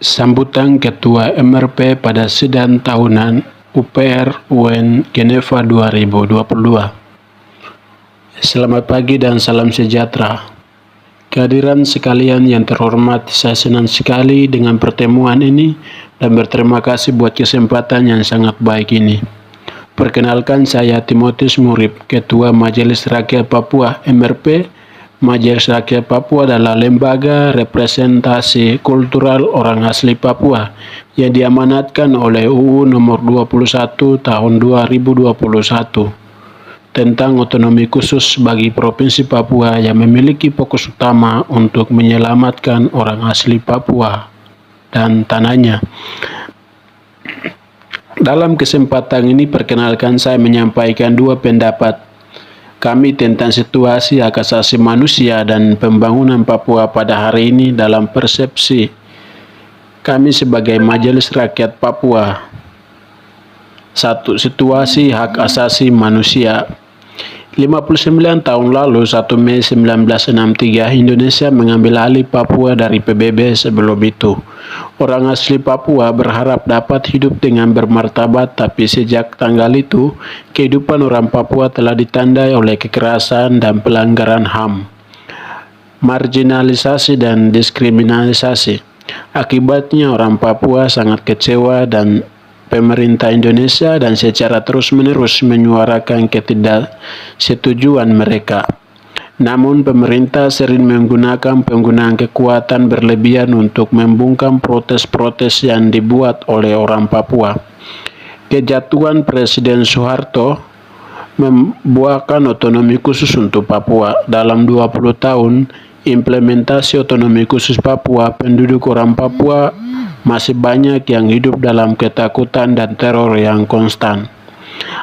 Sambutan Ketua MRP pada Sidang Tahunan UPR UN Geneva 2022. Selamat pagi dan salam sejahtera. Kehadiran sekalian yang terhormat, saya senang sekali dengan pertemuan ini dan berterima kasih buat kesempatan yang sangat baik ini. Perkenalkan, saya Timotius Murib, Ketua Majelis Rakyat Papua MRP. Majelis Rakyat Papua adalah lembaga representasi kultural orang asli Papua yang diamanatkan oleh UU Nomor 21 Tahun 2021 tentang otonomi khusus bagi Provinsi Papua yang memiliki fokus utama untuk menyelamatkan orang asli Papua dan tanahnya. Dalam kesempatan ini, perkenalkan saya menyampaikan dua pendapat kami tentang situasi hak asasi manusia dan pembangunan Papua pada hari ini dalam persepsi kami sebagai Majelis Rakyat Papua. 1. Situasi hak asasi manusia. 59 tahun lalu, 1 Mei 1963, Indonesia mengambil alih Papua dari PBB. Sebelum itu, orang asli Papua berharap dapat hidup dengan bermartabat, tapi sejak tanggal itu, kehidupan orang Papua telah ditandai oleh kekerasan dan pelanggaran HAM, marginalisasi dan diskriminalisasi. Akibatnya orang Papua sangat kecewa dan pemerintah Indonesia dan secara terus-menerus menyuarakan ketidaksetujuan mereka. Namun pemerintah sering menggunakan penggunaan kekuatan berlebihan untuk membungkam protes-protes yang dibuat oleh orang Papua. Kejatuhan Presiden Soeharto membuahkan otonomi khusus untuk Papua. Dalam 20 tahun implementasi otonomi khusus Papua, penduduk orang Papua masih banyak yang hidup dalam ketakutan dan teror yang konstan.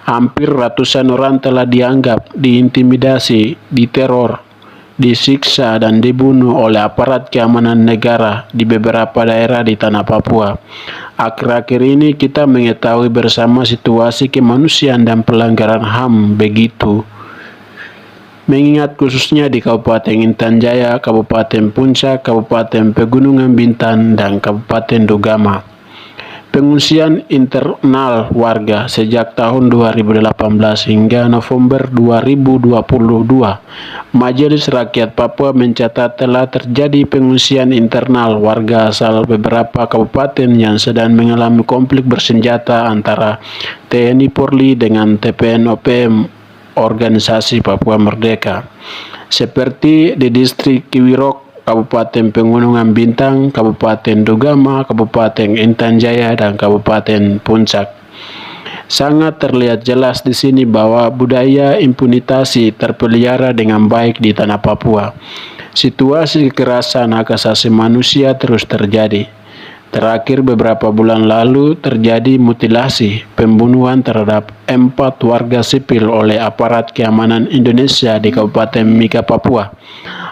Hampir ratusan orang telah dianggap diintimidasi, diteror, disiksa, dan dibunuh oleh aparat keamanan negara di beberapa daerah di tanah Papua. Akhir-akhir ini kita mengetahui bersama situasi kemanusiaan dan pelanggaran HAM begitu mengingat khususnya di Kabupaten Intan Jaya, Kabupaten Puncak, Kabupaten Pegunungan Bintang, dan Kabupaten Dugama. Pengungsian internal warga sejak tahun 2018 hingga November 2022, Majelis Rakyat Papua mencatat telah terjadi pengungsian internal warga asal beberapa kabupaten yang sedang mengalami konflik bersenjata antara TNI Polri dengan TPN-OPM Organisasi Papua Merdeka, seperti di distrik Kiwirok, Kabupaten Pegunungan Bintang, Kabupaten Dugama, Kabupaten Intan Jaya, dan Kabupaten Puncak. Sangat terlihat jelas di sini bahwa budaya impunitasi terpelihara dengan baik di tanah Papua. Situasi kekerasan hak asasi manusia terus terjadi. Terakhir beberapa bulan lalu terjadi mutilasi, pembunuhan terhadap 4 warga sipil oleh aparat keamanan Indonesia di Kabupaten Mika, Papua.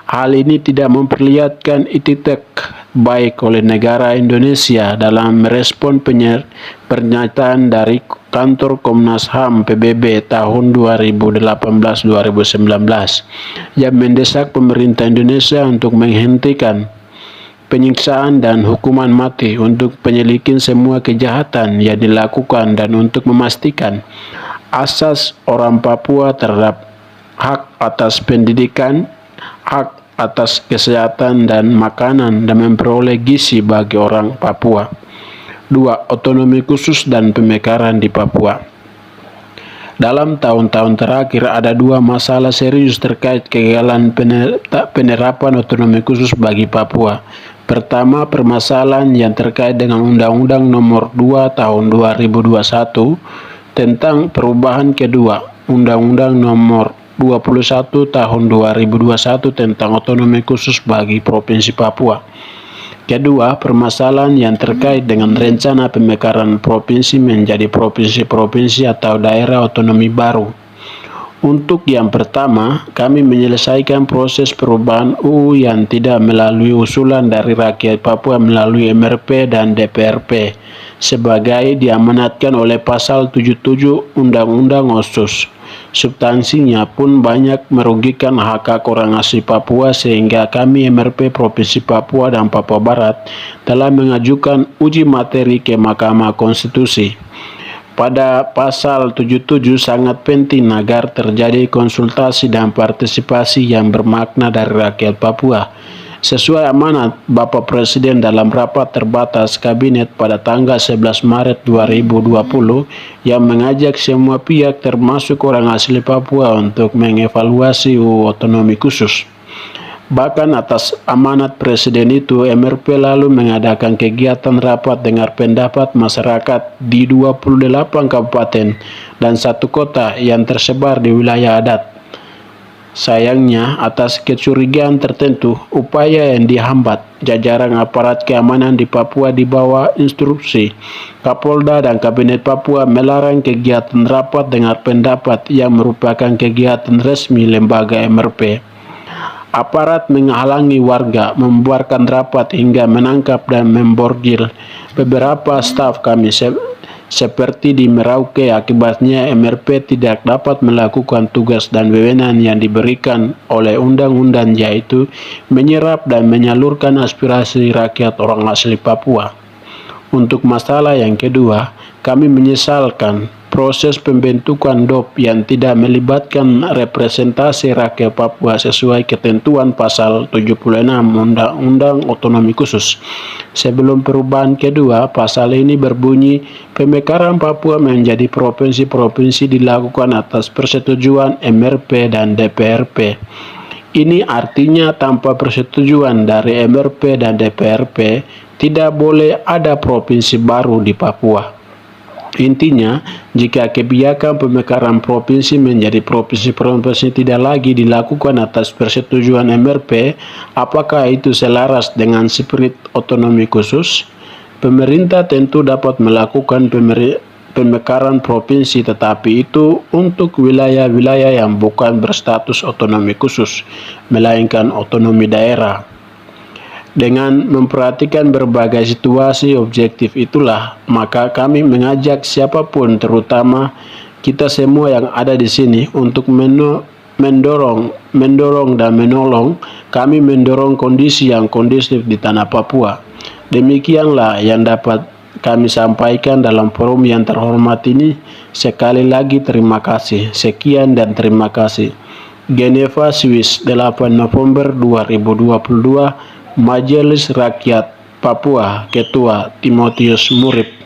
Hal ini tidak memperlihatkan itikat baik oleh negara Indonesia dalam merespon pernyataan dari Kantor Komnas HAM PBB tahun 2018-2019 yang mendesak pemerintah Indonesia untuk menghentikan penyiksaan dan hukuman mati untuk penyelidikan semua kejahatan yang dilakukan dan untuk memastikan asas orang Papua terhadap hak atas pendidikan, hak atas kesehatan dan makanan, dan memperoleh gizi bagi orang Papua. 2. Otonomi khusus dan pemekaran di Papua. Dalam tahun-tahun terakhir ada 2 masalah serius terkait kegagalan penerapan otonomi khusus bagi Papua. Pertama, permasalahan yang terkait dengan Undang-Undang Nomor 2 Tahun 2021 tentang perubahan kedua Undang-Undang Nomor 21 Tahun 2021 tentang otonomi khusus bagi Provinsi Papua. Kedua, permasalahan yang terkait dengan rencana pemekaran provinsi menjadi provinsi-provinsi atau daerah otonomi baru. Untuk yang pertama, kami menyelesaikan proses perubahan UU yang tidak melalui usulan dari rakyat Papua melalui MRP dan DPRP, sebagai diamanatkan oleh Pasal 77 Undang-Undang OSUS. Substansinya pun banyak merugikan hak-hak orang asli Papua, sehingga kami MRP Provinsi Papua dan Papua Barat telah mengajukan uji materi ke Mahkamah Konstitusi. Pada pasal 77 sangat penting agar terjadi konsultasi dan partisipasi yang bermakna dari rakyat Papua. Sesuai amanat Bapak Presiden dalam rapat terbatas Kabinet pada tanggal 11 Maret 2020 yang mengajak semua pihak termasuk orang asli Papua untuk mengevaluasi UU Otonomi Khusus. Bahkan atas amanat Presiden itu, MRP lalu mengadakan kegiatan rapat dengar pendapat masyarakat di 28 kabupaten dan 1 kota yang tersebar di wilayah adat. Sayangnya, atas kecurigaan tertentu, upaya yang dihambat, jajaran aparat keamanan di Papua di bawah instruksi Kapolda dan Kabinet Papua melarang kegiatan rapat dengar pendapat yang merupakan kegiatan resmi lembaga MRP. Aparat menghalangi warga membuarkan rapat hingga menangkap dan memborgil beberapa staf kami seperti di Merauke. Akibatnya MRP tidak dapat melakukan tugas dan wewenang yang diberikan oleh undang-undang, yaitu menyerap dan menyalurkan aspirasi rakyat orang asli Papua. Untuk masalah yang kedua, kami menyesalkan proses pembentukan DOP yang tidak melibatkan representasi rakyat Papua sesuai ketentuan pasal 76 Undang-Undang Otonomi Khusus. Sebelum perubahan kedua, pasal ini berbunyi pemekaran Papua menjadi provinsi-provinsi dilakukan atas persetujuan MRP dan DPRP. Ini artinya tanpa persetujuan dari MRP dan DPRP, tidak boleh ada provinsi baru di Papua. Intinya, jika kebijakan pemekaran provinsi menjadi provinsi-provinsi tidak lagi dilakukan atas persetujuan MRP, apakah itu selaras dengan spirit otonomi khusus? Pemerintah tentu dapat melakukan pemekaran provinsi, tetapi itu untuk wilayah-wilayah yang bukan berstatus otonomi khusus, melainkan otonomi daerah. Dengan memperhatikan berbagai situasi objektif itulah, maka kami mengajak siapapun, terutama kita semua yang ada di sini, untuk mendorong dan menolong kami mendorong kondisi yang kondusif di tanah Papua. Demikianlah yang dapat kami sampaikan dalam forum yang terhormat ini. Sekali lagi terima kasih. Sekian dan terima kasih. Geneva, Swiss, 8 November 2022. Majelis Rakyat Papua, Ketua Timotius Murib.